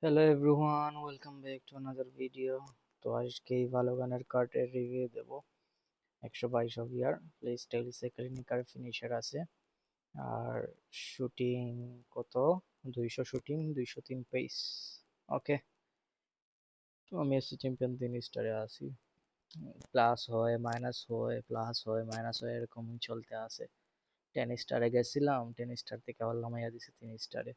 Hello everyone, welcome back to another video. তো আজকে এই ভালো গানের কার্ডের রিভিউ দেব। 122 অফ ইয়ার প্লে স্টাইল সেকেন্ডিকার ফিনিশার আছে। আর শুটিং কত? 200 শুটিং, 203 পেস। ওকে, তো আমি এসি চ্যাম্পিয়ন 3 স্টারে আছি। প্লাস হয় মাইনাস হয়, প্লাস হয় মাইনাস হয়, এরকমই চলতে আছে। 10 স্টারে গেছিলাম, 10 স্টার থেকে আবার নামাইয়া দিছে 3 স্টারে।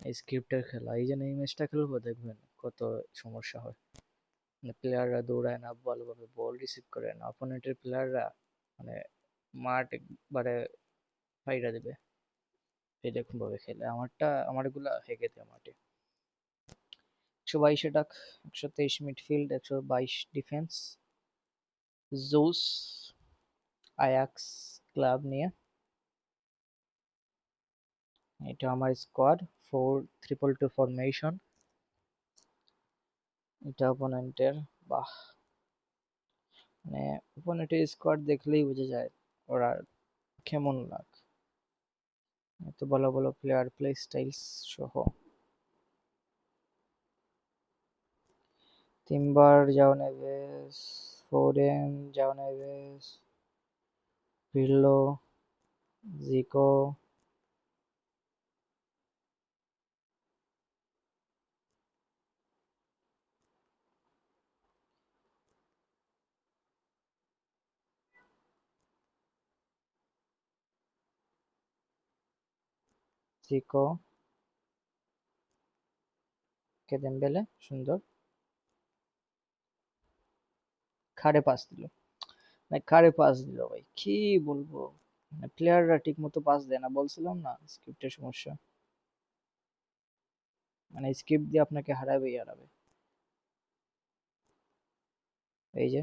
এই স্ক্রিপ্টের খেলা, এই যে এই ম্যাচটা খেলবো দেখবেন কত সমস্যা হয়। মানে প্লেয়াররা দৌড়ায় না, ভালোভাবে বল রিসিভ করে না, অপোনেন্টের প্লেয়াররা মানে মাঠ একবারে ফাইরা দেবে। এরকম ভাবে খেলে আমারগুলা হেগে দেয় মাঠে। 122 অ্যাটাক, 123 মিডফিল্ড, 122 ডিফেন্স। জোস আয়াক্স ক্লাব নিয়ে এটা আমার স্কোয়াড। 4-3-2 ফরমেশন। এটা অপোনেন্টের। বাহ, মানে অপোনেন্টের স্কোয়াড দেখলেই বোঝা যায় ওরা কেমন লাগ। এত ভালো ভালো প্লেয়ার, প্লে স্টাইলস সহ। তিম্বার, জাও নেভেস, ফোডেন, জাও নেভেস, পিরলো, জিকো, জিকো, কেদেম্বেলে সুন্দর। খাড়ে পাস দিল, মানে খাড়ে পাস দিল ভাই, কি বলবো। মানে প্লেয়াররা ঠিক মতো পাস দেয় না, বলছিলাম না স্ক্রিপ্টের সমস্যা। মানে স্ক্রিপ্ট দিয়ে আপনাকে হারাবেই হারাবে। এই যে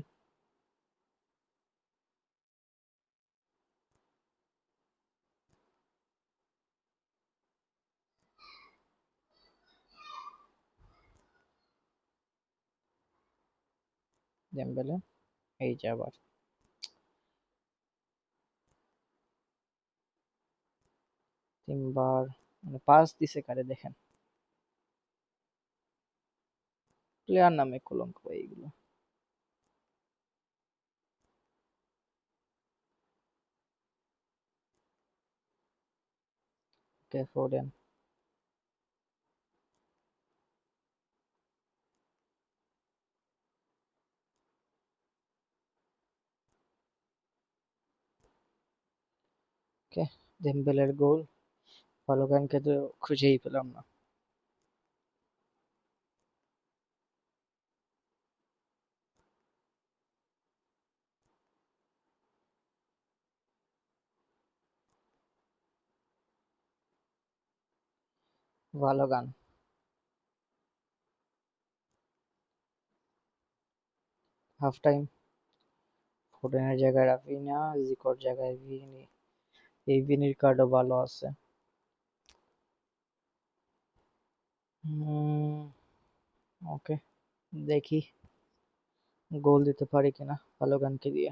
ডেম্বেলে, এই যে আবার তিনবার মানে পাস দিছে কারে দেখেন। প্লেয়ার নামে কলঙ্ক ভাই এগুলো। ওকে, ফোডেন। ওকে, ডেম্বেলের গোল। ভালোগানকে তো খুঁজেই পেলাম না। ভালো গান। Half time. ফোডেনের জায়গায় রাফিনা, জিকোর জায়গায় ভিনি। এই ভিনির কার্ডও ভালো আছে। ওকে, দেখি গোল দিতে পারি কিনা ভালো গানকে দিয়ে।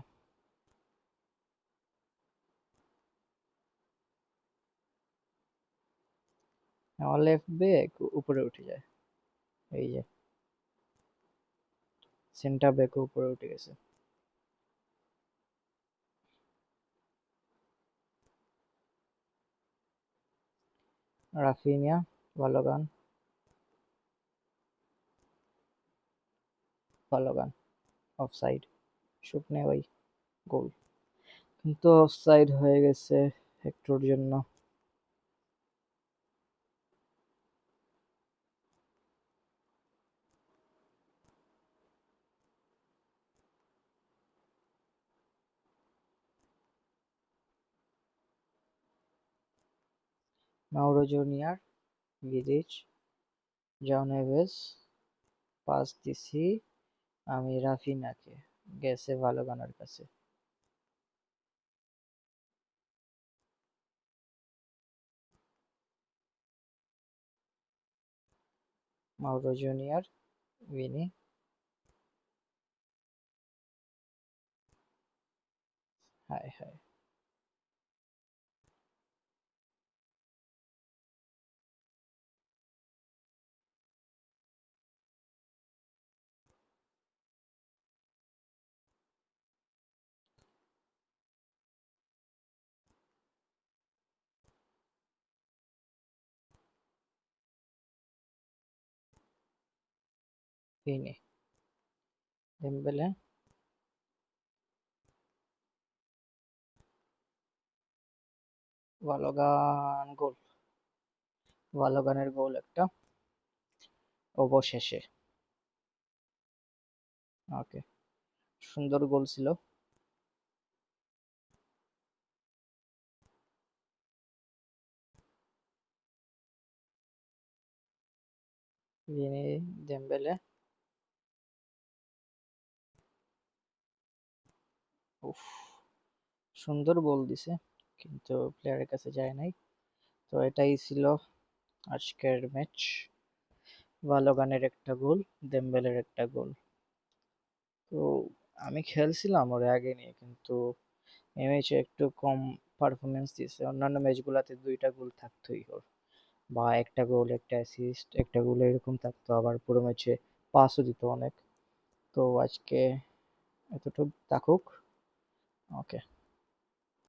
আমার লেফট ব্যাক উপরে উঠে যায়। এই যে সেন্টার ব্যাক উপরে উঠে গেছে। রাফিনিয়া, ভালো গান, ভালো গান। অফসাইড, শুকনে ভাই, গোল। কিন্তু অফসাইড হয়ে গেছে একটুর জন্য। মাউরো জুনিয়র, ভিদিচ, জাও নেভেস, পাস দিছি আমি রাফিনাকে, গেছে ভালো গানের কাছে। মাউরো জুনিয়র, ভিনি, হায় হায়। Vini, Dembele, ভালোগান গোল, ভালোগানের গোল একটা অবশেষে। ওকে, সুন্দর গোল ছিল। ভিনি, ডেম্বেলে, উফ, সুন্দর গোল দিছে, কিন্তু প্লেয়ারের কাছে যায় নাই। তো এটাই ছিল আজকের ম্যাচ। ভালোগানের একটা গোল, ডেম্বেলের একটা গোল। তো আমি খেলছিলাম ওর আগে নিয়ে, কিন্তু এই ম্যাচে একটু কম পারফরমেন্স দিয়েছে। অন্যান্য ম্যাচগুলোতে দুইটা গোল থাকতোই ওর, বা একটা গোল একটা অ্যাসিস্ট একটা গোল এরকম থাকতো, আবার পুরো ম্যাচে পাসও দিত অনেক। তো আজকে এতটুকু থাকুক। ওকে।